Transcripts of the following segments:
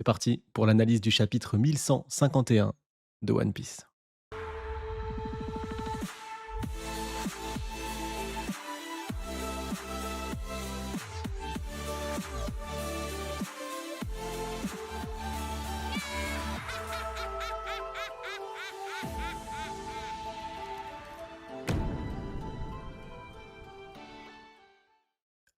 C'est parti pour l'analyse du chapitre 1151 de One Piece.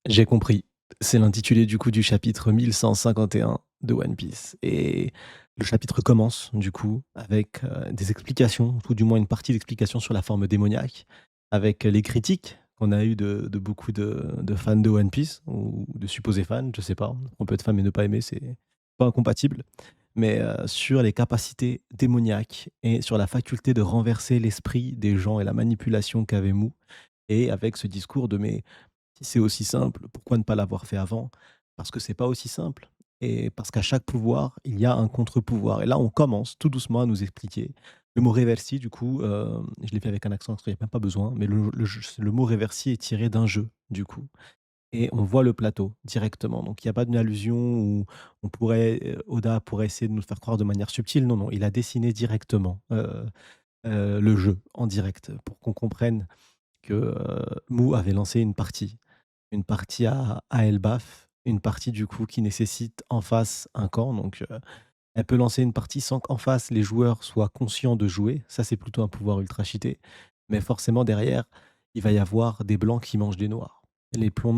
J'ai compris. C'est l'intitulé du coup du chapitre 1151 de One Piece. Et le chapitre commence du coup avec des explications, ou tout du moins une partie d'explications sur la forme démoniaque, avec les critiques qu'on a eues de beaucoup de fans de One Piece, ou de supposés fans, je sais pas. On peut être fan et ne pas aimer, c'est pas incompatible. Mais sur les capacités démoniaques et sur la faculté de renverser l'esprit des gens et la manipulation qu'avait Mou. Et avec ce discours de mais si c'est aussi simple, pourquoi ne pas l'avoir fait avant? Parce que c'est pas aussi simple et parce qu'à chaque pouvoir, il y a un contre-pouvoir et là, on commence tout doucement à nous expliquer. Le mot réversi, du coup, je l'ai fait avec un accent parce qu'il y a même pas besoin, mais le mot réversi est tiré d'un jeu, du coup, et on voit le plateau directement. Donc il y a pas d'une allusion où on pourrait, Oda pourrait essayer de nous faire croire de manière subtile. Non, non, il a dessiné directement, le jeu en direct pour qu'on comprenne que, Mou avait lancé une partie à Elbaf, une partie du coup qui nécessite en face un camp. Donc, elle peut lancer une partie sans qu'en face les joueurs soient conscients de jouer. Ça, c'est plutôt un pouvoir ultra cheaté. Mais forcément derrière, il va y avoir des blancs qui mangent des noirs. Les pions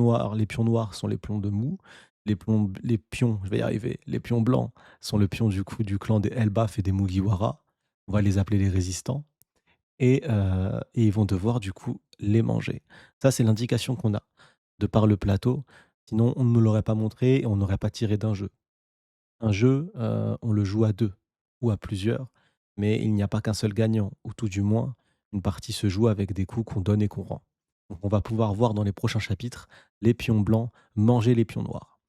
noirs sont les pions de Mou. Les pions, je vais y arriver, les pions blancs sont le pion du coup du clan des Elbaf et des Mugiwara. On va les appeler les résistants et ils vont devoir du coup les manger. Ça, c'est l'indication qu'on a de par le plateau, sinon on ne nous l'aurait pas montré et on n'aurait pas tiré d'un jeu. Un jeu, on le joue à 2 ou à plusieurs, mais il n'y a pas qu'un seul gagnant ou tout du moins, une partie se joue avec des coups qu'on donne et qu'on rend. Donc on va pouvoir voir dans les prochains chapitres les pions blancs manger les pions noirs.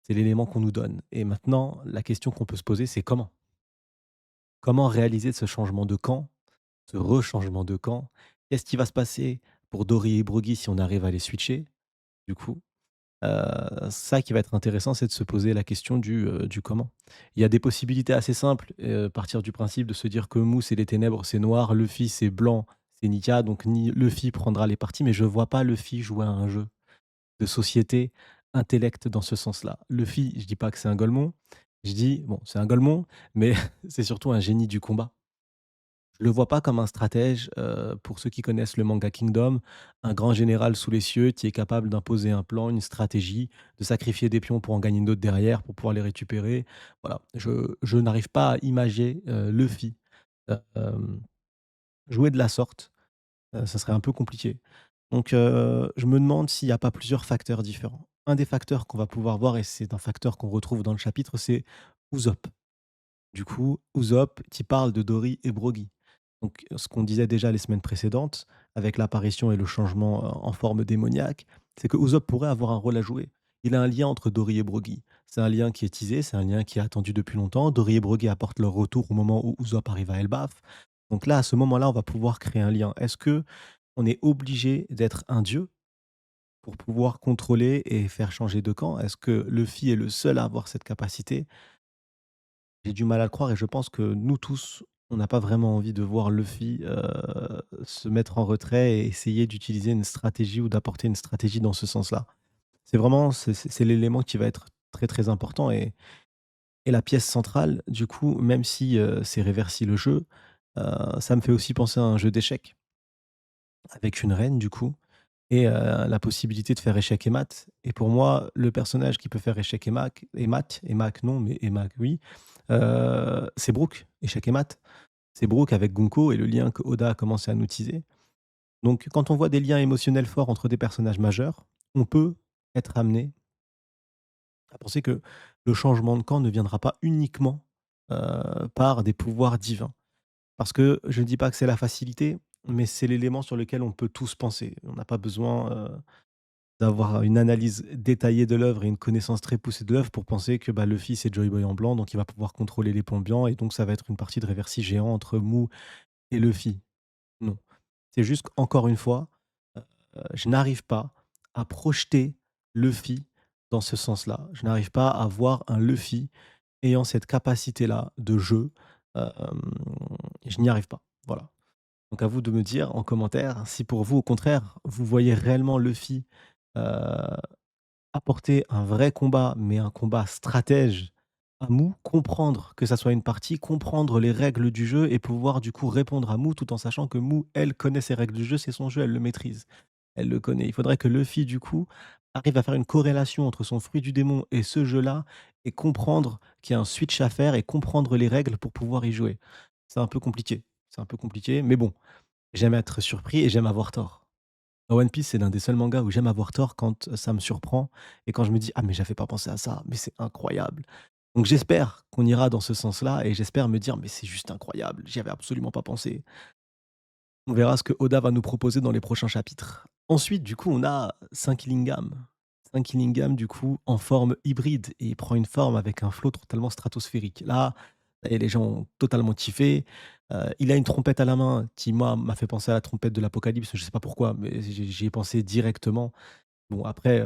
C'est l'élément qu'on nous donne et maintenant la question qu'on peut se poser, c'est comment? Comment réaliser ce changement de camp, ce rechangement de camp? Qu'est-ce qui va se passer pour Dory et Broggy si on arrive à les switcher, du coup? Ça qui va être intéressant, c'est de se poser la question du comment. Il y a des possibilités assez simples, partir du principe de se dire que Mou, c'est les ténèbres, c'est noir, Luffy, c'est blanc, c'est Nika, donc ni Luffy prendra les parties, mais je vois pas Luffy jouer à un jeu de société intellect dans ce sens-là. Luffy, je dis pas que c'est un golemon, je dis bon, c'est un golemon, mais c'est surtout un génie du combat. Je le vois pas comme un stratège, pour ceux qui connaissent le manga Kingdom, un grand général sous les cieux qui est capable d'imposer un plan, une stratégie, de sacrifier des pions pour en gagner d'autres derrière, pour pouvoir les récupérer. Voilà, je n'arrive pas à imager, Luffy, hem, jouer de la sorte, ça serait un peu compliqué. Donc je me demande s'il n'y a pas plusieurs facteurs différents. Un des facteurs qu'on va pouvoir voir et c'est un facteur qu'on retrouve dans le chapitre, c'est Usopp. Du coup, Usopp qui parle de Dory et Broggy. Donc, ce qu'on disait déjà les semaines précédentes, avec l'apparition et le changement en forme démoniaque, c'est que Usopp pourrait avoir un rôle à jouer. Il a un lien entre Dory et Broggy. C'est un lien qui est teasé, c'est un lien qui est attendu depuis longtemps. Dory et Broggy apportent leur retour au moment où Usopp arrive à Elbaf. Donc là, à ce moment-là, on va pouvoir créer un lien. Est-ce que on est obligé d'être un dieu pour pouvoir contrôler et faire changer de camp? Est-ce que Luffy est le seul à avoir cette capacité? J'ai du mal à le croire et je pense que nous tous, on n'a pas vraiment envie de voir Luffy, se mettre en retrait et essayer d'utiliser une stratégie ou d'apporter une stratégie dans ce sens-là. C'est l'élément qui va être très, très important et la pièce centrale, du coup, même si, c'est réversi le jeu, ça me fait aussi penser à un jeu d'échecs avec une reine, du coup et la possibilité de faire échec et mat et pour moi, le personnage qui peut faire échec et mat non, mais et mat oui, c'est Brook, échec et mat. C'est Brook avec Gunko et le lien que Oda a commencé à nous teaser. Donc quand on voit des liens émotionnels forts entre des personnages majeurs, on peut être amené à penser que le changement de camp ne viendra pas uniquement, par des pouvoirs divins. Parce que je ne dis pas que c'est la facilité, mais c'est l'élément sur lequel on peut tous penser. On n'a pas besoin, d'avoir une analyse détaillée de l'œuvre et une connaissance très poussée de l'œuvre pour penser que, bah, Luffy, c'est Joy Boy en blanc, donc il va pouvoir contrôler les plombs blancs et donc ça va être une partie de réversi géant entre Mou et Luffy. Non. C'est juste qu'encore une fois, je n'arrive pas à projeter Luffy dans ce sens-là. Je n'arrive pas à voir un Luffy. ayant cette capacité-là de jeu, hem, je n'y arrive pas. Voilà. Donc à vous de me dire en commentaire si pour vous, au contraire, vous voyez réellement Luffy, heu, apporter un vrai combat, mais un combat stratège à Mou, comprendre que ça soit une partie, comprendre les règles du jeu et pouvoir du coup répondre à Mou tout en sachant que Mou, elle connaît ses règles du jeu, c'est son jeu, elle le maîtrise. Elle le connaît. Il faudrait que Luffy, du coup, arrive à faire une corrélation entre son fruit du démon et ce jeu-là et comprendre qu'il y a un switch à faire et comprendre les règles pour pouvoir y jouer. C'est un peu compliqué. C'est un peu compliqué, mais bon, j'aime être surpris et j'aime avoir tort. One Piece, c'est l'un des seuls mangas où j'aime avoir tort quand ça me surprend et quand je me dis: «Ah mais j'avais pas pensé à ça, mais c'est incroyable». Donc j'espère qu'on ira dans ce sens-là et j'espère me dire: «Mais c'est juste incroyable, j'y avais absolument pas pensé». On verra ce que Oda va nous proposer dans les prochains chapitres. Ensuite, du coup, on a Saint Lingam. Saint Lingam, du coup, en forme hybride et il prend une forme avec un flow totalement stratosphérique. Là, et les gens ont totalement kiffé. Il a une trompette à la main qui, moi, m'a fait penser à la trompette de l'Apocalypse. Je sais pas pourquoi, mais j'y ai pensé directement. Bon, après,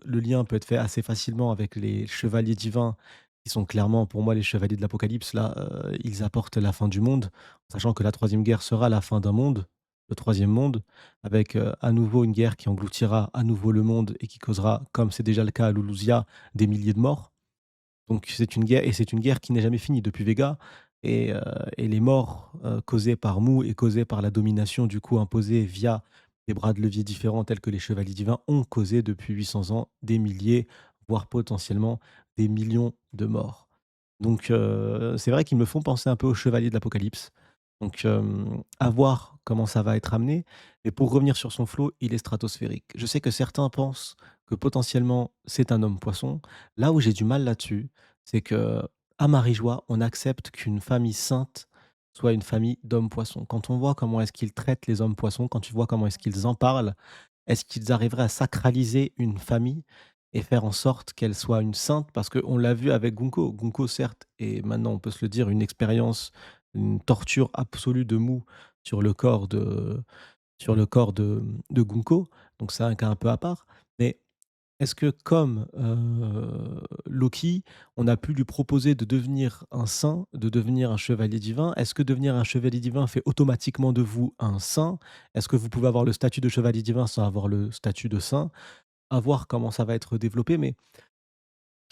le lien peut être fait assez facilement avec les chevaliers divins, qui sont clairement, pour moi, les chevaliers de l'Apocalypse. Là, ils apportent la fin du monde, sachant que la troisième guerre sera la fin d'un monde, le troisième monde, avec, à nouveau une guerre qui engloutira à nouveau le monde et qui causera, comme c'est déjà le cas à Lulusia, des milliers de morts. Donc c'est une guerre qui n'est jamais finie depuis Vega et heu et les morts, causées par Mou et causées par la domination du coup imposée via des bras de levier différents tels que les chevaliers divins ont causé depuis 800 ans des milliers, voire potentiellement des millions de morts. Donc c'est vrai qu'ils me font penser un peu aux chevaliers de l'Apocalypse. Donc à voir comment ça va être amené. Mais pour revenir sur son flow, il est stratosphérique. Je sais que certains pensent que potentiellement c'est un homme poisson. Là où j'ai du mal là-dessus, c'est qu'à Marie-Joie, on accepte qu'une famille sainte soit une famille d'hommes poissons. Quand on voit comment est-ce qu'ils traitent les hommes poissons, quand tu vois comment est-ce qu'ils en parlent, est-ce qu'ils arriveraient à sacraliser une famille et faire en sorte qu'elle soit une sainte? Parce qu'on l'a vu avec Gunko. Gunko, certes, et maintenant on peut se le dire, une expérience, une torture absolue de Mou sur le corps de Gunko, donc c'est un cas un peu à part. Mais est-ce que comme, Loki, on a pu lui proposer de devenir un saint, de devenir un chevalier divin? Est-ce que devenir un chevalier divin fait automatiquement de vous un saint? Est-ce que vous pouvez avoir le statut de chevalier divin sans avoir le statut de saint? À voir comment ça va être développé, mais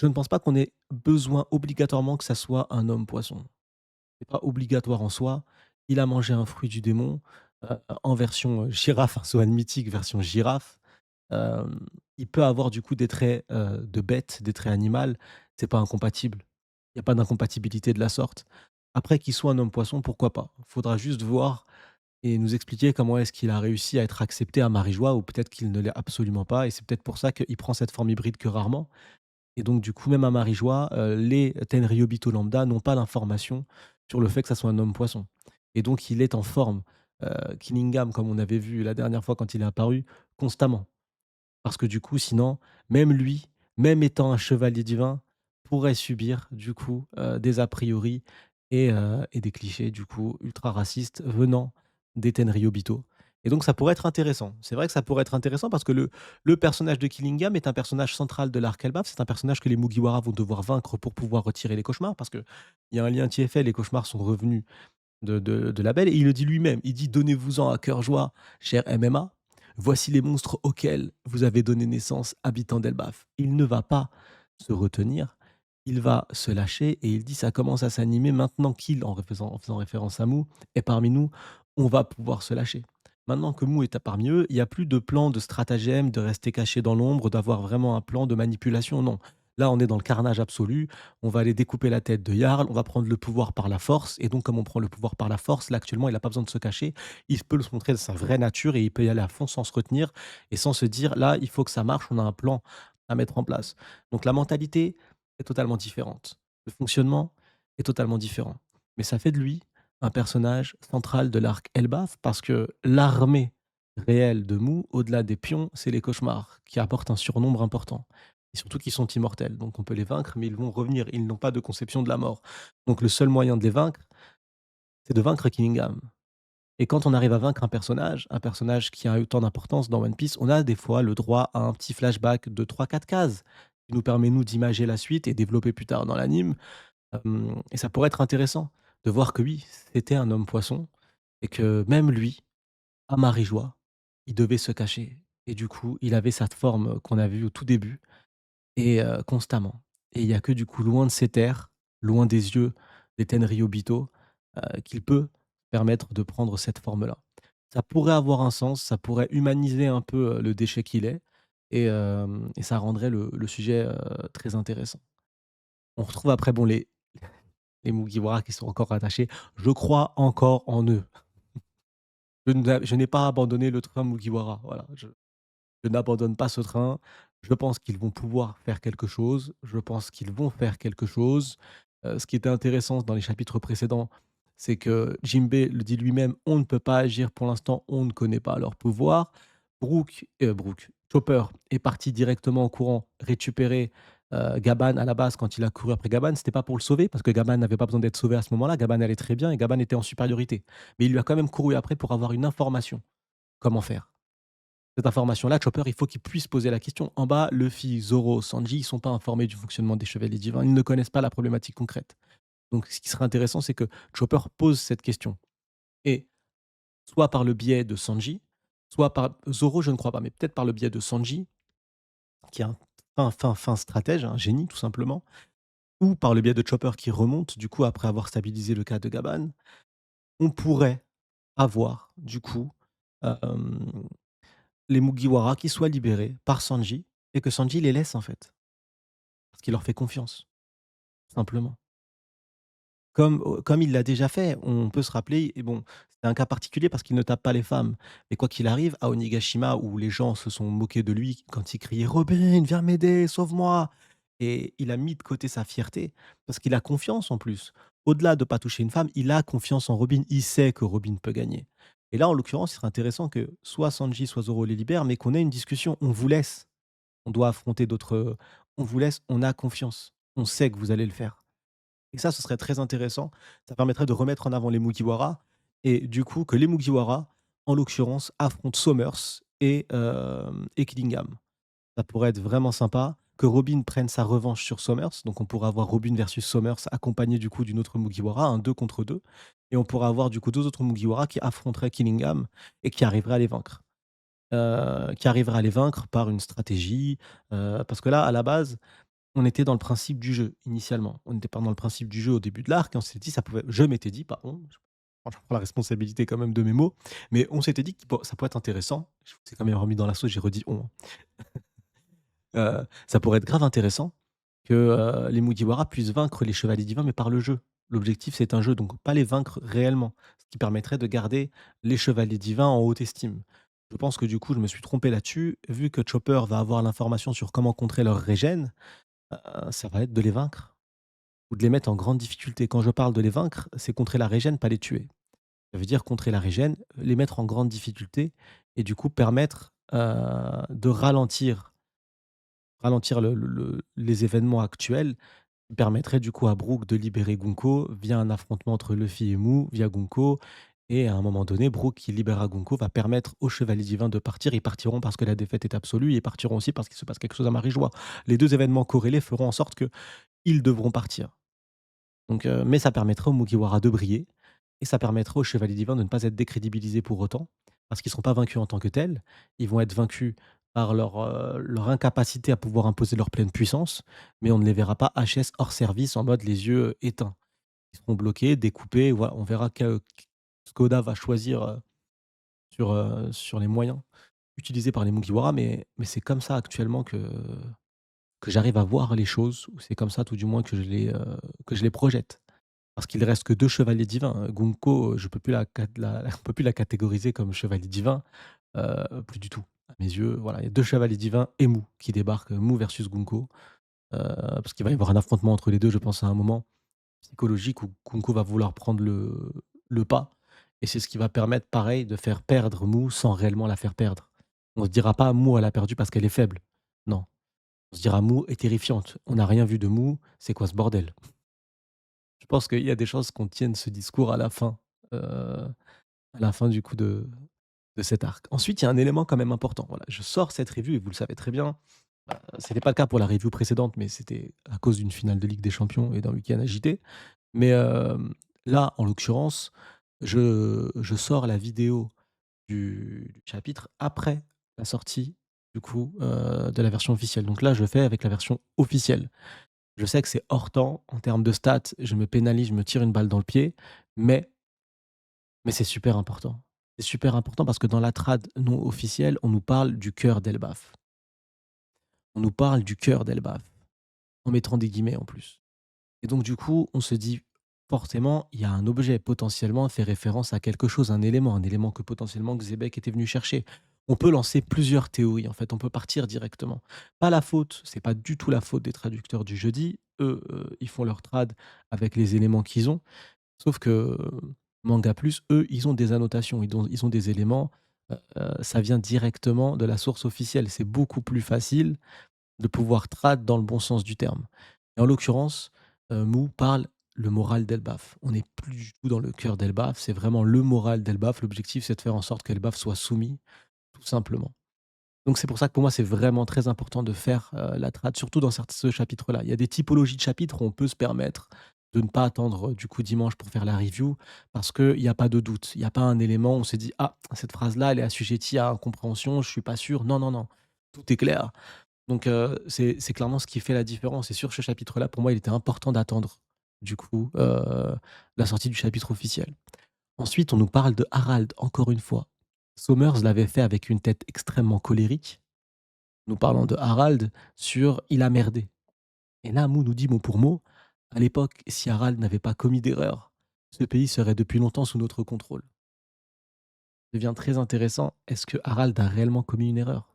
je ne pense pas qu'on ait besoin obligatoirement que ça soit un homme poisson. C'est pas obligatoire en soi. Il a mangé un fruit du démon, en version, girafe, un Zoan mythique version girafe. Hem, il peut avoir du coup des traits, de bête, des traits animal, c'est pas incompatible. Il y a pas d'incompatibilité de la sorte. Après qu'il soit un homme poisson, pourquoi pas? Faudra juste voir et nous expliquer comment est-ce qu'il a réussi à être accepté à Marie-Joie ou peut-être qu'il ne l'est absolument pas et c'est peut-être pour ça qu'il prend cette forme hybride que rarement et donc du coup, même à Marie-Joie, les Tenryobito lambda n'ont pas l'information sur le fait que ça soit un homme poisson et donc il est en forme, Killingham, comme on avait vu la dernière fois quand il est apparu, constamment. Parce que du coup, sinon, même lui, même étant un chevalier divin, pourrait subir du coup, des a priori et des clichés du coup ultra racistes venant des Tenryobito et donc ça pourrait être intéressant. C'est vrai que ça pourrait être intéressant parce que le personnage de Killingham est un personnage central de l'arc Elbaf. C'est un personnage que les Mugiwara vont devoir vaincre pour pouvoir retirer les cauchemars parce qu'il y a un lien qui est fait, les cauchemars sont revenus de la Belle et il le dit lui-même. Il dit: «Donnez-vous-en à cœur joie, cher MMA. Voici les monstres auxquels vous avez donné naissance, habitants d'Elbaf». Il ne va pas se retenir, il va se lâcher et il dit: «Ça commence à s'animer maintenant qu'il», en faisant référence à Mou, «est parmi nous, on va pouvoir se lâcher». Maintenant que Mou est à parmi eux, il y a plus de plan, de stratagème, de rester caché dans l'ombre, d'avoir vraiment un plan de manipulation, non. Là, on est dans le carnage absolu, on va aller découper la tête de Jarl, on va prendre le pouvoir par la force et donc comme on prend le pouvoir par la force, là, actuellement, il a pas besoin de se cacher. Il peut se montrer de sa vraie nature et il peut y aller à fond sans se retenir et sans se dire: «Là, il faut que ça marche, on a un plan à mettre en place». Donc la mentalité est totalement différente. Le fonctionnement est totalement différent. Mais ça fait de lui un personnage central de l'arc Elbaf parce que l'armée réelle de Mou, au-delà des pions, c'est les cauchemars qui apportent un surnombre important et surtout qu'ils sont immortels. Donc on peut les vaincre, mais ils vont revenir. Ils n'ont pas de conception de la mort. Donc le seul moyen de les vaincre, c'est de vaincre Killingham. Et quand on arrive à vaincre un personnage qui a autant d'importance dans One Piece, on a des fois le droit à un petit flashback de trois quatre cases qui nous permet, nous, d'imager la suite et développer plus tard dans l'anime. Et ça pourrait être intéressant de voir que oui, c'était un homme poisson et que même lui, à Marie-Joie, il devait se cacher et du coup, il avait cette forme, qu'on a vue au tout début et constamment et il y a que du coup, loin de ses terres, loin des yeux des Tenryubito, qu'il peut permettre de prendre cette forme-là. Ça pourrait avoir un sens, ça pourrait humaniser un peu, le déchet qu'il est et ça rendrait le sujet, très intéressant. On retrouve après bon les Mugiwara qui sont encore attachés. Je crois encore en eux. Je n'ai pas abandonné le train Mugiwara, voilà, je n'abandonne pas ce train. Je pense qu'ils vont pouvoir faire quelque chose. Je pense qu'ils vont faire quelque chose. Ce qui était intéressant dans les chapitres précédents, c'est que Jinbei le dit lui-même: «On ne peut pas agir pour l'instant, on ne connaît pas leur pouvoir». Chopper est parti directement en courant récupérer, Gaban à la base quand il a couru après Gaban, c'était pas pour le sauver parce que Gaban n'avait pas besoin d'être sauvé à ce moment-là. Gaban allait très bien et Gaban était en supériorité. Mais il lui a quand même couru après pour avoir une information. Comment faire? Cette information-là, Chopper, il faut qu'il puisse poser la question. En bas, Luffy, Zoro, Sanji, ils sont pas informés du fonctionnement des chevaliers divins. Ils ne connaissent pas la problématique concrète. Donc, ce qui serait intéressant, c'est que Chopper pose cette question. Et soit par le biais de Sanji, soit par Zoro, je ne crois pas, mais peut-être par le biais de Sanji, qui est un fin stratège, un génie tout simplement, ou par le biais de Chopper qui remonte, du coup, après avoir stabilisé le cas de Gaban, on pourrait avoir, du coup, hem, les Mugiwara qui soient libérés par Sanji et que Sanji les laisse, en fait. Parce qu'il leur fait confiance, tout simplement. Comme il l'a déjà fait, on peut se rappeler et bon, c'est un cas particulier parce qu'il ne tape pas les femmes. Mais quoi qu'il arrive, à Onigashima où les gens se sont moqués de lui quand il criait: «Robin, viens m'aider, sauve-moi!» et il a mis de côté sa fierté parce qu'il a confiance en plus. Au-delà de pas toucher une femme, il a confiance en Robin, il sait que Robin peut gagner. Et là, en l'occurrence, il serait intéressant que soit Sanji, soit Zoro les libèrent, mais qu'on ait une discussion. On vous laisse, on doit affronter d'autres, on vous laisse, on a confiance. On sait que vous allez le faire. Et ça, ce serait très intéressant. Ça permettrait de remettre en avant les Mugiwara et du coup que les Mugiwara, en l'occurrence, affrontent Sommers et Killingham. Ça pourrait être vraiment sympa que Robin prenne sa revanche sur Sommers. Donc on pourrait avoir Robin versus Sommers accompagné du coup d'une autre Mugiwara, un 2 contre 2. Et on pourrait avoir du coup 2 autres Mugiwara qui affronteraient Killingham et qui arriveraient à les vaincre. Qui arriveraient à les vaincre par une stratégie, parce que là, à la base, on était dans le principe du jeu, initialement. On n'était pas dans le principe du jeu au début de l'arc et on s'était dit ça pouvait je m'étais dit, pardon, je prends la responsabilité quand même de mes mots, mais on s'était dit que ça pourrait être intéressant. Je vous ai quand même remis dans la sauce, j'ai redit «on», hein. Ça pourrait être grave intéressant que, les Mugiwara puissent vaincre les chevaliers divins, mais par le jeu. L'objectif, c'est un jeu, donc pas les vaincre réellement, ce qui permettrait de garder les chevaliers divins en haute estime. Je pense que du coup, je me suis trompé là-dessus. Vu que Chopper va avoir l'information sur comment contrer leur régène, ça va être de les vaincre. Ou de les mettre en grande difficulté. Quand je parle de les vaincre, c'est contrer la régène, pas les tuer. Ça veut dire contrer la régène, les mettre en grande difficulté et du coup permettre, de ralentir les événements actuels qui permettraient du coup à Brook de libérer Gunko via un affrontement entre Luffy et Mou via Gunko et à un moment donné, Brook qui libérera Gunko va permettre aux chevaliers divins de partir. Ils partiront parce que la défaite est absolue et ils partiront aussi parce qu'il se passe quelque chose à Marie-Joie. Les 2 événements corrélés feront en sorte qu'ils devront partir. Donc, mais ça permettrait aux Mugiwara de briller et ça permettrait aux chevaliers divins de ne pas être décrédibilisés pour autant, parce qu'ils ne seront pas vaincus en tant que tels. Ils vont être vaincus par leur incapacité à pouvoir imposer leur pleine puissance, mais on ne les verra pas HS hors service en mode les yeux éteints. Ils seront bloqués, découpés, voilà, on verra ce qu'Oda va choisir, sur les moyens utilisés par les Mugiwara, mais c'est comme ça actuellement que j'arrive à voir les choses, ou c'est comme ça tout du moins que je les projette. Parce qu'il reste que 2 chevaliers divins, hein. Gunko, je peux plus on peut plus la catégoriser comme chevalier divin, plus du tout. À mes yeux, voilà, il y a 2 chevaliers divins et Mou qui débarquent, Mou versus Gunko, parce qu'il va y avoir un affrontement entre les 2, je pense, à un moment psychologique où Gunko va vouloir prendre le pas et c'est ce qui va permettre, pareil, de faire perdre Mou sans réellement la faire perdre. On se dira pas: «Mou, elle a perdu parce qu'elle est faible». Non, on se dira: «Mou est terrifiante. On n'a rien vu de Mou, c'est quoi ce bordel?» Je pense qu'il y a des chances qu'on tienne ce discours à la fin du coup de cet arc. Ensuite, il y a un élément quand même important. Voilà, je sors cette revue et vous le savez très bien, C'était pas le cas pour la review précédente, mais c'était à cause d'une finale de Ligue des Champions et d'un week-end agité. Mais, là, en l'occurrence, je sors la vidéo du chapitre après la sortie, du coup, de la version officielle. Donc là, je fais avec la version officielle. Je sais que c'est hors temps en termes de stats, je me pénalise, je me tire une balle dans le pied, mais c'est super important. C'est super important parce que dans la trad non officielle, on nous parle du cœur d'Elbaf. On nous parle du cœur d'Elbaf, en mettant des guillemets en plus. Et donc du coup, on se dit forcément, il y a un objet, potentiellement fait référence à quelque chose, un élément que potentiellement Xebec était venu chercher. On peut lancer plusieurs théories en fait, on peut partir directement. Pas la faute, c'est pas du tout la faute des traducteurs du jeudi. Eux, ils font leur trad avec les éléments qu'ils ont. Sauf que, Manga Plus, eux, ils ont des annotations, ils ont des éléments, ça vient directement de la source officielle. C'est beaucoup plus facile de pouvoir trad dans le bon sens du terme. Et en l'occurrence, Mou parle le moral d'Elbaf. On n'est plus du tout dans le cœur d'Elbaf, c'est vraiment le moral d'Elbaf. L'objectif, c'est de faire en sorte qu'Elbaf soit soumis, tout simplement. Donc c'est pour ça que pour moi, c'est vraiment très important de faire, la trad, surtout dans ce chapitre-là. Il y a des typologies de chapitres où on peut se permettre de ne pas attendre, du coup, dimanche pour faire la review parce qu'il y a pas de doute. Il y a pas un élément où on s'est dit: «Ah, cette phrase-là, elle est assujettie à incompréhension, je suis pas sûr». Non, non, non, tout est clair. Donc c'est clairement ce qui fait la différence et sur ce chapitre-là, pour moi, il était important d'attendre, du coup, la sortie du chapitre officiel. Ensuite, on nous parle de Harald, encore une fois. Somers l'avait fait avec une tête extrêmement colérique, nous parlant de Harald sur «il a merdé» et là, Mou nous dit mot pour mot: «À l'époque, si Harald n'avait pas commis d'erreur, ce pays serait depuis longtemps sous notre contrôle». Devient très intéressant, est-ce que Harald a réellement commis une erreur?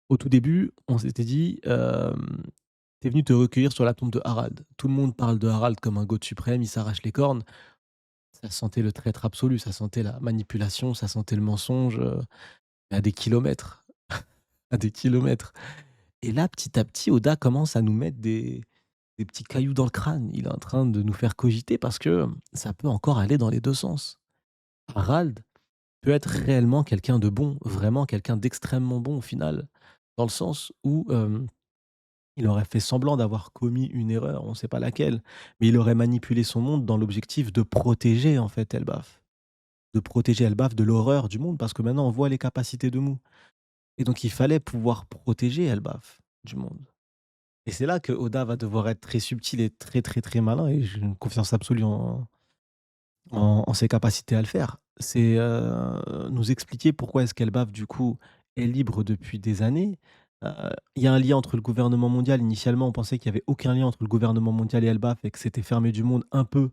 Au tout début, on s'était dit, «Tu venu te recueillir sur la tombe de Harald». Tout le monde parle de Harald comme un god suprême, il s'arrache les cornes. Ça sentait le traître absolu, ça sentait la manipulation, ça sentait le mensonge, à des kilomètres, à des kilomètres. Et là, petit à petit, Oda commence à nous mettre des petits cailloux dans le crâne. Il est en train de nous faire cogiter parce que, ça peut encore aller dans les 2 sens. Harald peut être réellement quelqu'un de bon, vraiment quelqu'un d'extrêmement bon au final, dans le sens où, il aurait fait semblant d'avoir commis une erreur, on ne sait pas laquelle, mais il aurait manipulé son monde dans l'objectif de protéger en fait Elbaf. De protéger Elbaf de l'horreur du monde parce que maintenant on voit les capacités de Mou et donc il fallait pouvoir protéger Elbaf du monde et c'est là que Oda va devoir être très subtil et très, très, très malin et j'ai une confiance absolue en ses capacités à le faire. C'est, nous expliquer pourquoi est-ce qu'Elbaf du coup est libre depuis des années. Heu, il y a un lien entre le gouvernement mondial. Initialement, on pensait qu'il y avait aucun lien entre le gouvernement mondial et Elbaf et que c'était fermé du monde un peu,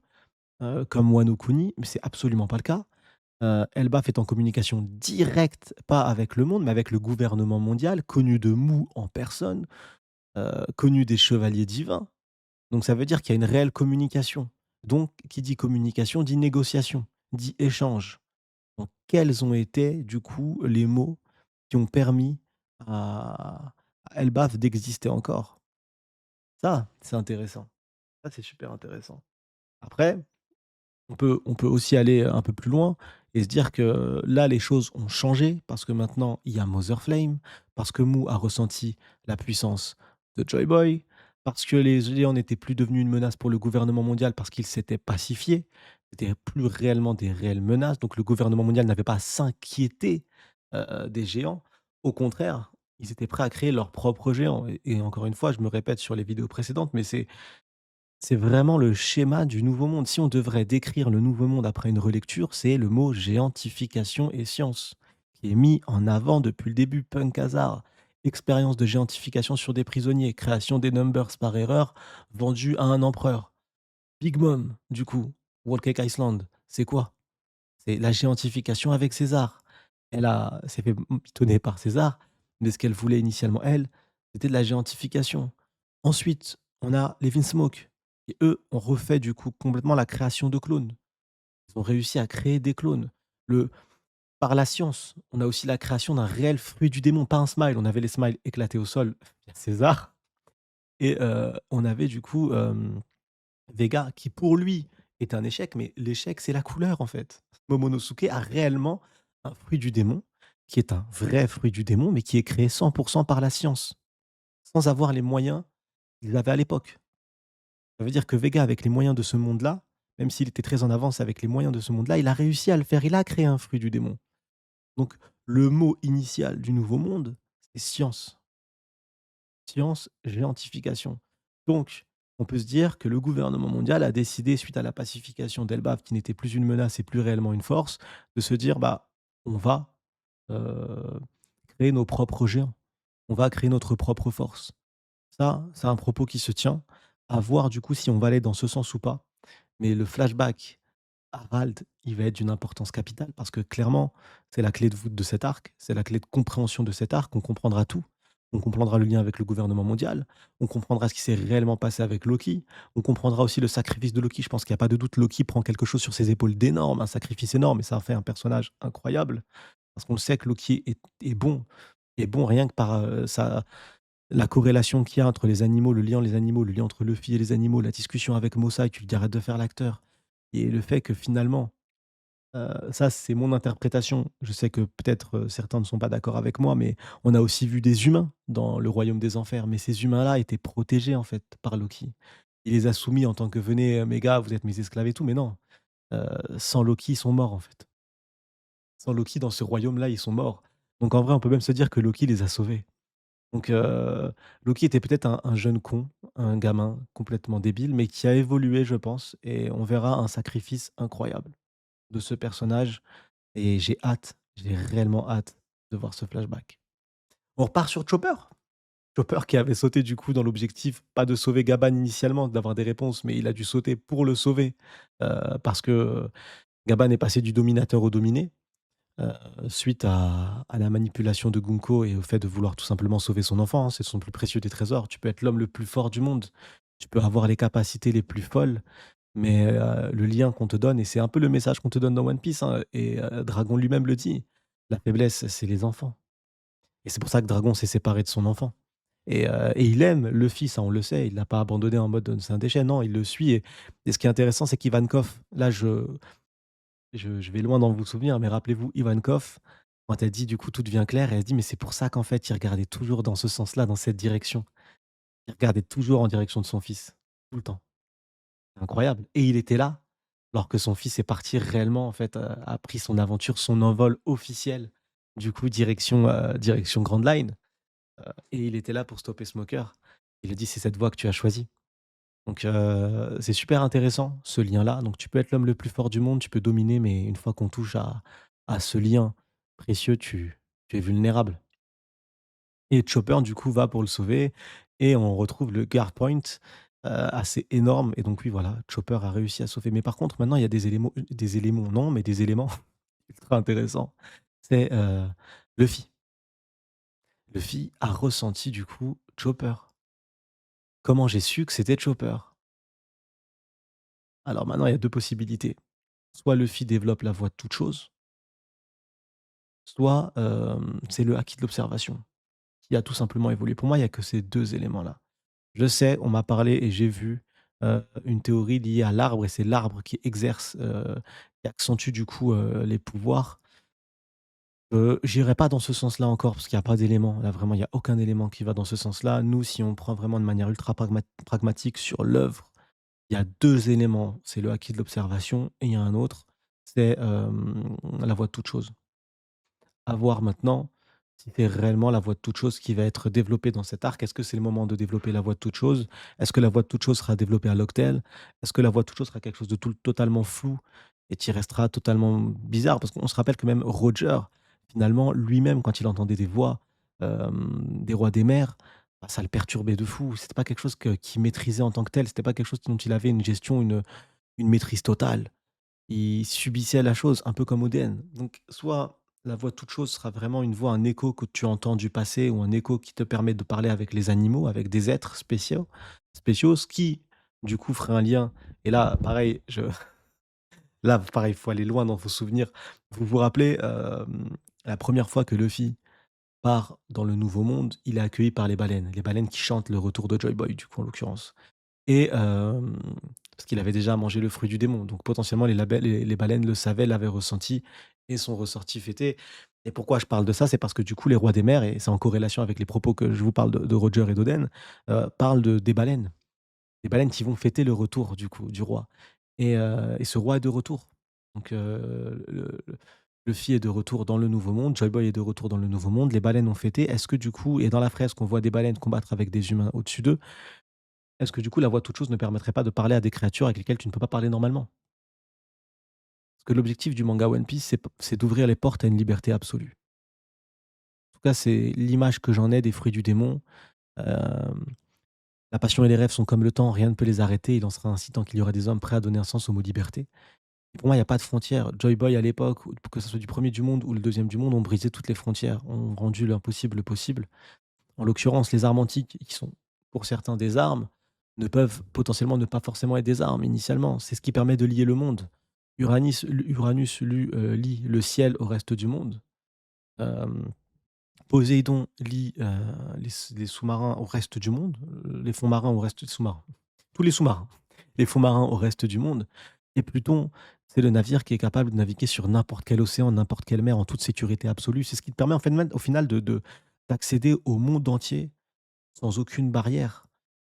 comme Wano Kuni, mais c'est absolument pas le cas. Elbaf est en communication directe, pas avec le monde, mais avec le gouvernement mondial, connu de Mou en personne, connu des chevaliers divins. Donc ça veut dire qu'il y a une réelle communication. Donc qui dit communication dit négociation, dit échange. Donc quels ont été du coup les mots qui ont permis à Elbaf d'exister encore? Ça, c'est intéressant. Ça, c'est super intéressant. Après, on peut aussi aller un peu plus loin et se dire que là, les choses ont changé parce que maintenant, il y a Mother Flame, parce que Mou a ressenti la puissance de Joy Boy, parce que les géants n'étaient plus devenus une menace pour le gouvernement mondial parce qu'ils s'étaient pacifiés. C'était plus réellement des réelles menaces. Donc le gouvernement mondial n'avait pas à s'inquiéter des géants. Au contraire, ils étaient prêts à créer leurs propres géants. Et encore une fois, je me répète sur les vidéos précédentes, mais c'est vraiment le schéma du nouveau monde. Si on devrait décrire le nouveau monde après une relecture, c'est le mot géantification et science, qui est mis en avant depuis le début. Punk Hazard, expérience de géantification sur des prisonniers, création des numbers par erreur, vendu à un empereur. Big Mom, du coup, Whole Cake Iceland, c'est quoi? C'est la géantification avec César. S'est fait mitonner par César, mais ce qu'elle voulait initialement, elle, c'était de la géantification. Ensuite, on a les Smoke, qui eux ont refait du coup complètement la création de clones. Ils ont réussi à créer des clones. Le Par la science, on a aussi la création d'un réel fruit du démon, pas un smile. On avait les smiles éclatés au sol via César et on avait du coup, Vega qui pour lui est un échec, mais l'échec c'est la couleur en fait. Momonosuke a réellement un fruit du démon qui est un vrai fruit du démon, mais qui est créé 100 par la science, sans avoir les moyens qu'ils avaient à l'époque. Ça veut dire que Vega, avec les moyens de ce monde-là, même s'il était très en avance avec les moyens de ce monde-là, il a réussi à le faire. Il a créé un fruit du démon. Donc, le mot initial du nouveau monde, c'est science. Science, géantification. Donc, on peut se dire que le gouvernement mondial a décidé, suite à la pacification d'Elbaf, qui n'était plus une menace et plus réellement une force, de se dire bah, on va euh, créer nos propres géants. On va créer notre propre force. Ça, c'est un propos qui se tient. À voir du coup si on va aller dans ce sens ou pas. Mais le flashback Harald, il va être d'une importance capitale parce que clairement, c'est la clé de voûte de cet arc, c'est la clé de compréhension de cet arc. On comprendra tout. On comprendra le lien avec le gouvernement mondial, on comprendra ce qui s'est réellement passé avec Loki, on comprendra aussi le sacrifice de Loki. Je pense qu'il n'y a pas de doute, Loki prend quelque chose sur ses épaules d'énorme, un sacrifice énorme, et ça en fait un personnage incroyable. Parce qu'on le sait que Loki est bon rien que par la corrélation qu'il y a entre les animaux, le lien entre Luffy et les animaux, la discussion avec Mossa, qui lui dit arrête de faire l'acteur, et le fait que finalement ça, c'est mon interprétation. Je sais que peut-être, certains ne sont pas d'accord avec moi, mais on a aussi vu des humains dans le royaume des enfers, mais ces humains-là étaient protégés, en fait, par Loki. Il les a soumis en tant que: «Venez, mes gars, vous êtes mes esclaves et tout», mais non, sans Loki, ils sont morts, en fait. Sans Loki, dans ce royaume-là, ils sont morts. Donc en vrai, on peut même se dire que Loki les a sauvés. Donc Loki était peut-être un jeune con, un gamin complètement débile, mais qui a évolué, je pense, et on verra un sacrifice incroyable de ce personnage. Et j'ai réellement hâte de voir ce flashback. On repart sur Chopper. Chopper qui avait sauté du coup dans l'objectif, pas de sauver Gaban initialement, d'avoir des réponses, mais il a dû sauter pour le sauver, parce que Gaban est passé du dominateur au dominé, heu, suite à la manipulation de Gunko et au fait de vouloir tout simplement sauver son enfant, hein. C'est son plus précieux des trésors. Tu peux être l'homme le plus fort du monde, tu peux avoir les capacités les plus folles, mais le lien qu'on te donne, et c'est un peu le message qu'on te donne dans One Piece, hein, et Dragon lui-même le dit, la faiblesse, c'est les enfants, et c'est pour ça que Dragon s'est séparé de son enfant, et il aime Luffy, ça on le sait, il l'a pas abandonné en mode, c'est un déchet, non, il le suit, et ce qui est intéressant, c'est qu'Ivankov, là je vais loin dans vos souvenirs, mais rappelez-vous Ivankov, quand elle dit du coup tout devient clair, elle dit: «Mais c'est pour ça qu'en fait il regardait toujours dans ce sens-là, dans cette direction». Il regardait toujours en direction de son fils, tout le temps. Incroyable, et il était là, alors que son fils est parti réellement en fait, a pris son aventure, son envol officiel, du coup direction Grand Line, et il était là pour stopper Smoker. Il a dit: «C'est cette voie que tu as choisie». Donc c'est super intéressant ce lien-là. Donc tu peux être l'homme le plus fort du monde, tu peux dominer, mais une fois qu'on touche à ce lien précieux, tu es vulnérable, et Chopper du coup va pour le sauver, et on retrouve le guard point, assez énorme, et donc oui voilà, Chopper a réussi à sauver. Mais par contre maintenant il y a des éléments non, mais des éléments ultra intéressants. C'est, Luffy. Luffy a ressenti du coup Chopper. Comment j'ai su que c'était Chopper? Alors maintenant il y a 2 possibilités. Soit Luffy développe la voie de toute chose, soit, c'est le haki de l'observation qui a tout simplement évolué. Pour moi, il y a que ces 2 éléments-là. Je sais, on m'a parlé et j'ai vu, une théorie liée à l'arbre, et c'est l'arbre qui exerce, qui accentue du coup, les pouvoirs. J'irai pas dans ce sens-là encore parce qu'il y a pas d'élément. Là, vraiment, il y a aucun élément qui va dans ce sens-là. Nous, si on prend vraiment de manière ultra pragmatique sur l'œuvre, il y a 2 éléments. C'est le acquis de l'observation, et il y a un autre, c'est, la voie de toute chose. À voir maintenant si c'est réellement la voie de toute chose qui va être développée dans cet arc. Est-ce que c'est le moment de développer la voie de toute chose? Est-ce que la voie de toute chose sera développée à Locktel? Est-ce que la voie de toute chose sera quelque chose de totalement flou et qui restera totalement bizarre? Parce qu'on se rappelle que même Roger, finalement, lui-même, quand il entendait des voix, des rois des mers, bah, ça le perturbait de fou. C'était pas quelque chose qu'il maîtrisait en tant que tel. C'était pas quelque chose dont il avait une gestion, une maîtrise totale. Il subissait la chose, un peu comme Oden. Donc, soit la voix de toute chose sera vraiment une voix, un écho que tu entends du passé, ou un écho qui te permet de parler avec les animaux, avec des êtres spéciaux, ce qui, du coup, ferait un lien. Et là, pareil, là, pareil, il faut aller loin dans vos souvenirs. Vous vous rappelez, la première fois que Luffy part dans le Nouveau Monde, il est accueilli par les baleines qui chantent le retour de Joy Boy, du coup, en l'occurrence. Et parce qu'il avait déjà mangé le fruit du démon, donc potentiellement les baleines le savaient, l'avaient ressenti et sont ressorties fêter. Et pourquoi je parle de ça? C'est parce que du coup, les rois des mers, et c'est en corrélation avec les propos que je vous parle de Roger et d'Oden, parlent des baleines. Des baleines qui vont fêter le retour du coup, du roi, et ce roi est de retour. Donc Luffy est de retour dans le Nouveau Monde, Joy Boy est de retour dans le Nouveau Monde, les baleines ont fêté. Est-ce que du coup, et dans la fresque, on voit des baleines combattre avec des humains au-dessus d'eux, est-ce que du coup, la voix toute chose ne permettrait pas de parler à des créatures avec lesquelles tu ne peux pas parler normalement? Parce que l'objectif du manga One Piece, c'est d'ouvrir les portes à une liberté absolue. En tout cas, c'est l'image que j'en ai des fruits du démon. Hem, la passion et les rêves sont comme le temps, rien ne peut les arrêter. Il en sera ainsi tant qu'il y aura des hommes prêts à donner un sens au mot liberté. Et pour moi, il y a pas de frontières. Joy Boy à l'époque, ou que ce soit du premier du monde ou le deuxième du monde, ont brisé toutes les frontières, ont rendu l'impossible possible. En l'occurrence, les armes antiques, qui sont pour certains des armes, ne peuvent potentiellement ne pas forcément être des armes initialement. C'est ce qui permet de lier le monde. Lie le ciel au reste du monde. Hem, Poséidon lie, les sous-marins au reste du monde, les fonds marins au reste des sous-marins. Tous les sous-marins, les fonds marins au reste du monde. Et Pluton, c'est le navire qui est capable de naviguer sur n'importe quel océan, n'importe quelle mer en toute sécurité absolue. C'est ce qui te permet en fait au final d'accéder au monde entier sans aucune barrière.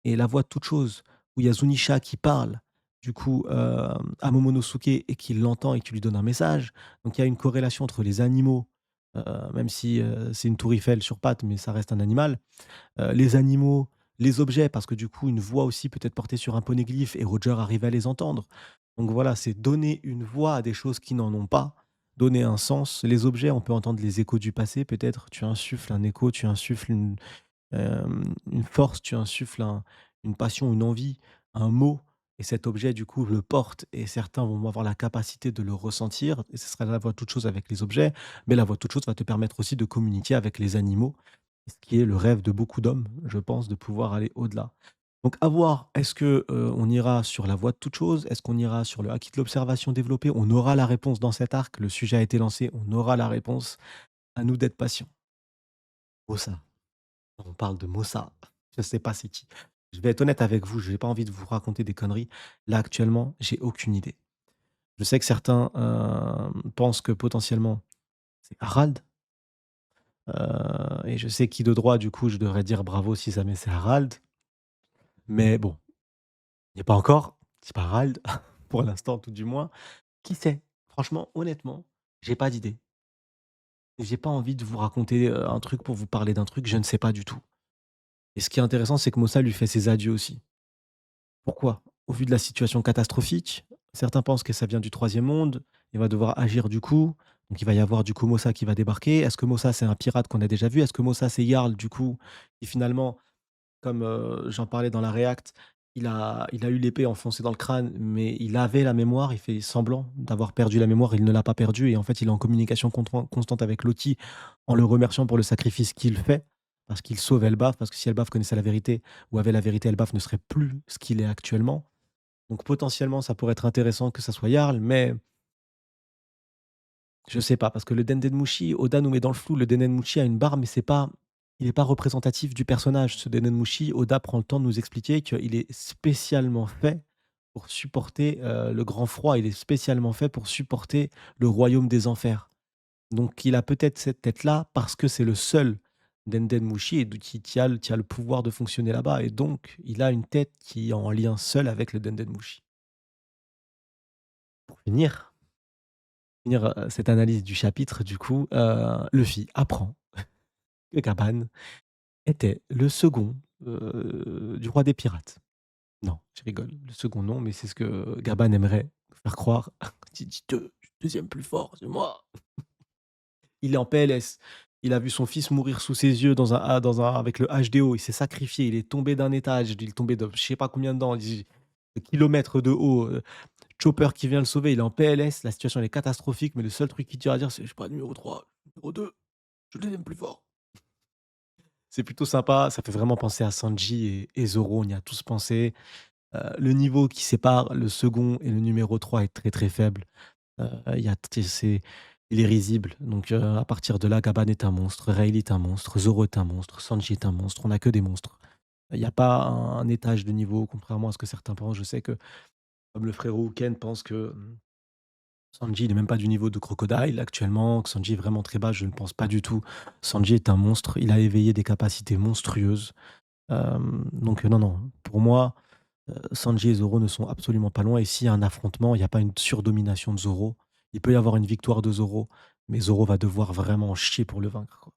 Et la voix de toute chose, où il y a Zunisha qui parle, du coup, à Momonosuke, et qui l'entend et qui lui donne un message. Donc il y a une corrélation entre les animaux, heu, même si, c'est une tour Eiffel sur pattes, mais ça reste un animal. Les animaux, les objets, parce que du coup, une voix aussi peut être portée sur un poneglyphe et Roger arrive à les entendre. Donc voilà, c'est donner une voix à des choses qui n'en ont pas, donner un sens. Les objets, on peut entendre les échos du passé peut-être. Tu insuffles un écho, tu insuffles une force, tu insuffles une passion, une envie, un mot, et cet objet du coup le porte, et certains vont avoir la capacité de le ressentir, et ce sera la voix de toute chose avec les objets, mais la voix de toute chose va te permettre aussi de communiquer avec les animaux, ce qui est le rêve de beaucoup d'hommes, je pense, de pouvoir aller au-delà. Donc à voir, est-ce que, on ira sur la voix de toute chose? Est-ce qu'on ira sur le haki de l'observation développé? On aura la réponse dans cet arc, le sujet a été lancé, on aura la réponse, à nous d'être patients. Mossa, on parle de Mossa, je sais pas c'est qui. Je vais être honnête avec vous, je n'ai pas envie de vous raconter des conneries. Là, actuellement, j'ai aucune idée. Je sais que certains, pensent que potentiellement c'est Harald, et je sais qui de droit, du coup, je devrais dire bravo si jamais c'est Harald, mais bon, il n'y est pas encore, c'est pas Harald, pour l'instant tout du moins. Qui sait? Franchement, honnêtement, j'ai pas d'idée. J'ai pas envie de vous raconter, un truc pour vous parler d'un truc, je ne sais pas du tout. Et ce qui est intéressant, c'est que Mossa lui fait ses adieux aussi. Pourquoi? Au vu de la situation catastrophique, certains pensent que ça vient du troisième monde, il va devoir agir du coup, donc il va y avoir du coup Mossa qui va débarquer. Est-ce que Mossa c'est un pirate qu'on a déjà vu? Est-ce que Mossa c'est Jarl du coup, qui finalement, comme, j'en parlais dans la React, il a eu l'épée enfoncée dans le crâne, mais il avait la mémoire, il fait semblant d'avoir perdu la mémoire, il ne l'a pas perdue, et en fait il est en communication constante avec Loki, en le remerciant pour le sacrifice qu'il fait, parce qu'il sauve Elbaf, parce que si Elbaf connaissait la vérité ou avait la vérité, Elbaf ne serait plus ce qu'il est actuellement. Donc potentiellement, ça pourrait être intéressant que ça soit Jarl, mais je sais pas, parce que le Dendenmushi, Oda nous met dans le flou. Le Dendenmushi a une barre, mais c'est pas il est pas représentatif du personnage. Ce Dendenmushi, Oda prend le temps de nous expliquer qu'il est spécialement fait pour supporter, le grand froid. Il est spécialement fait pour supporter le royaume des enfers. Donc il a peut-être cette tête-là parce que c'est le seul Dendenmushi, et donc qui a le pouvoir de fonctionner là-bas, et donc il a une tête qui est en lien seul avec le Dendenmushi. Pour finir, cette analyse du chapitre, du coup, Luffy apprend que Gaban était le second, du roi des pirates. Non, je rigole, le second non, mais c'est ce que Gaban aimerait faire croire. Il dit: «2, deuxième plus fort, c'est moi». Il est en PLS. Il a vu son fils mourir sous ses yeux dans un avec le HDO. Il s'est sacrifié, il est tombé d'un étage, il est tombé de je sais pas combien de kilomètres de haut, Chopper qui vient le sauver, il est en PLS, la situation elle est catastrophique, mais le seul truc qu'il tient à dire c'est: «Je suis pas numéro 3, numéro 2, je suis le 2 plus fort». C'est plutôt sympa, ça fait vraiment penser à Sanji et Zoro, on y a tous pensé. Le niveau qui sépare le second et le numéro 3 est très, très faible. Il y a t c'est il est risible, donc à partir de là, Gaban est un monstre, Rayleigh est un monstre, Zoro est un monstre, Sanji est un monstre, on a que des monstres. Il y a pas un étage de niveau, contrairement à ce que certains pensent. Je sais que, comme le frérot Ken pense que, Sanji, il est même pas du niveau de Crocodile actuellement. Sanji est vraiment très bas, je ne pense pas du tout. Sanji est un monstre, il a éveillé des capacités monstrueuses. Donc non, non, pour moi, Sanji et Zoro ne sont absolument pas loin et s'il y a un affrontement, il y a pas une surdomination de Zoro. Il peut y avoir une victoire de Zoro, mais Zoro va devoir vraiment chier pour le vaincre, quoi.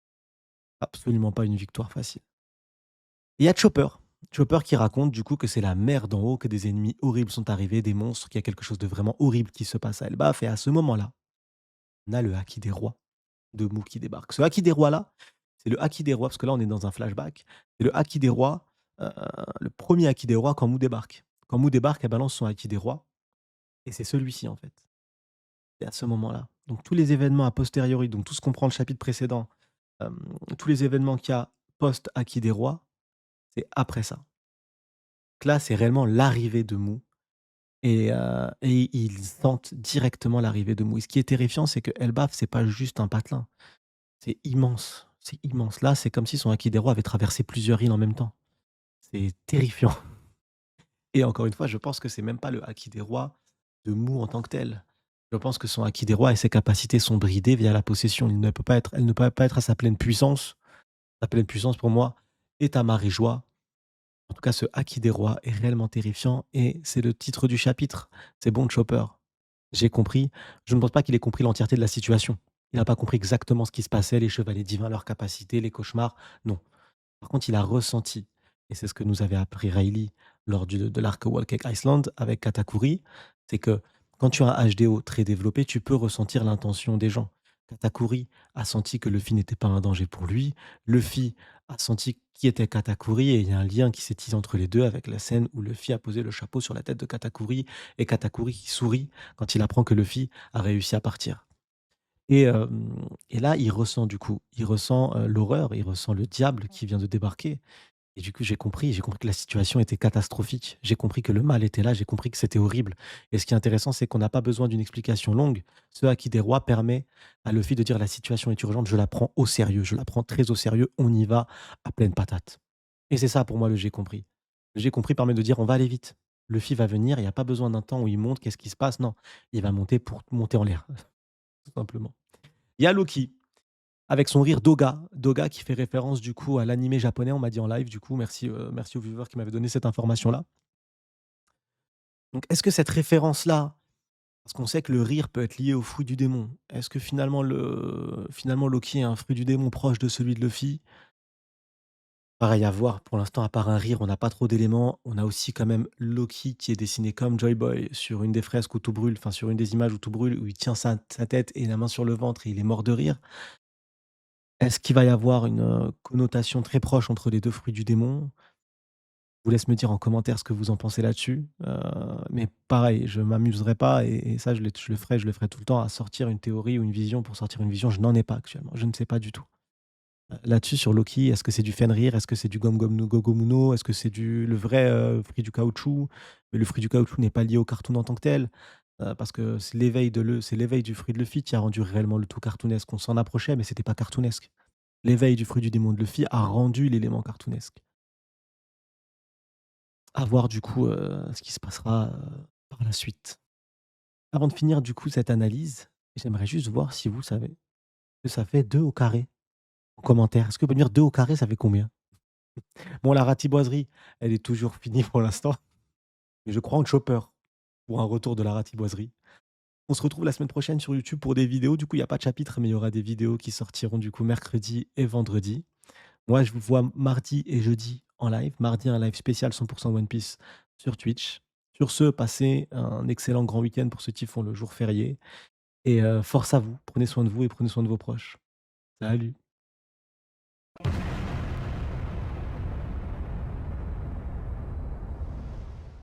Absolument pas une victoire facile. Et il y a Chopper. Chopper qui raconte du coup que c'est la mer d'en haut, que des ennemis horribles sont arrivés, des monstres, qu'il y a quelque chose de vraiment horrible qui se passe à Elbaf et à ce moment-là, on a le Haki des rois de Mou qui débarque. Ce Haki des rois là, c'est le Haki des rois parce que là on est dans un flashback. C'est le Haki des rois, heu, le premier Haki des rois quand Mou débarque. Quand Mou débarque, elle balance son Haki des rois et c'est celui-ci en fait. C'est à ce moment-là. Donc tous les événements a posteriori, donc tout ce qu'on prend le chapitre précédent, tous les événements qu'il y a post Haki des rois, c'est après ça. Donc là, c'est réellement l'arrivée de Mou et ils sentent directement l'arrivée de Mou et ce qui est terrifiant, c'est que Elbaf, c'est pas juste un patelin, c'est immense, c'est immense. Là, c'est comme si son Haki des rois avait traversé plusieurs îles en même temps. C'est terrifiant et encore une fois, je pense que c'est même pas le Haki des rois de Mou en tant que tel. Je pense que son Haki des rois et ses capacités sont bridées via la possession. Il ne peut pas être elle ne peut pas être à sa pleine puissance. Sa pleine puissance pour moi est à Marie-Joie. En tout cas, ce Haki des rois est réellement terrifiant et c'est le titre du chapitre. C'est bon Chopper. J'ai compris. Je ne pense pas qu'il ait compris l'entièreté de la situation. Il n'a pas compris exactement ce qui se passait, les chevaliers divins, leurs capacités, les cauchemars. Non. Par contre, il a ressenti, et c'est ce que nous avait appris Riley lors de l'arc Wall Cake Island avec Katakuri, c'est que quand tu as un HDO très développé, tu peux ressentir l'intention des gens. Katakuri a senti que Luffy n'était pas un danger pour lui. Luffy a senti qui était Katakuri et il y a un lien qui s'est tissé entre les deux avec la scène où Luffy a posé le chapeau sur la tête de Katakuri et Katakuri qui sourit quand il apprend que Luffy a réussi à partir. Et là, il ressent du coup, il ressent, l'horreur, il ressent le diable qui vient de débarquer et du coup, j'ai compris que la situation était catastrophique. J'ai compris que le mal était là, j'ai compris que c'était horrible et ce qui est intéressant, c'est qu'on n'a pas besoin d'une explication longue. Ce Haki des rois permet à Luffy de dire: «La situation est urgente, je la prends au sérieux, je la prends très au sérieux, on y va à pleine patate» et c'est ça pour moi le «j'ai compris». Le «j'ai compris» permet de dire: «On va aller vite». Luffy va venir, il y a pas besoin d'un temps où il monte, qu'est-ce qui se passe? Non, il va monter pour monter en l'air, tout simplement. Il y a Loki, avec son rire Doga. Doga qui fait référence du coup à l'animé japonais, on m'a dit en live du coup, merci, merci aux viewers qui m'avaient donné cette information-là. Donc est-ce que cette référence-là, parce qu'on sait que le rire peut être lié au fruit du démon, est-ce que finalement Loki est un fruit du démon proche de celui de Luffy? Pareil à voir, pour l'instant à part un rire, on n'a pas trop d'éléments. On a aussi quand même Loki qui est dessiné comme Joy Boy sur une des fresques où tout brûle, enfin sur une des images où tout brûle, où il tient sa tête et la main sur le ventre et il est mort de rire. Est-ce qu'il va y avoir une, connotation très proche entre les 2 fruits du démon? Je vous laisse me dire en commentaire ce que vous en pensez là-dessus, mais pareil, je m'amuserai pas et ça je le ferai tout le temps à sortir une théorie ou une vision pour sortir une vision, je n'en ai pas actuellement, je ne sais pas du tout. Là-dessus sur Loki, est-ce que c'est du Fenrir? Est-ce que c'est du Gom Gom no Gogomuno? Est-ce que c'est le vrai, fruit du caoutchouc? Mais le fruit du caoutchouc n'est pas lié au cartoon en tant que tel, parce que c'est l'éveil du fruit de Luffy qui a rendu réellement le tout cartoonesque. On s'en approchait, mais c'était pas cartoonesque. L'éveil du fruit du démon de Luffy a rendu l'élément cartoonesque. À voir du coup, ce qui se passera, par la suite. Avant de finir du coup cette analyse, j'aimerais juste voir si vous savez que ça fait 2 au carré en commentaire. Est-ce que vous pouvez me dire 2 au carré, ça fait combien? Bon, la ratiboiserie, elle est toujours finie pour l'instant, mais je crois en Chopper pour un retour de la ratiboiserie. On se retrouve la semaine prochaine sur YouTube pour des vidéos. Du coup, il y a pas de chapitre, mais il y aura des vidéos qui sortiront du coup mercredi et vendredi. Moi, je vous vois mardi et jeudi en live. Mardi, un live spécial 100 One Piece sur Twitch. Sur ce, passez un excellent grand week-end pour ceux qui font le jour férié et force à vous. Prenez soin de vous et prenez soin de vos proches. Salut.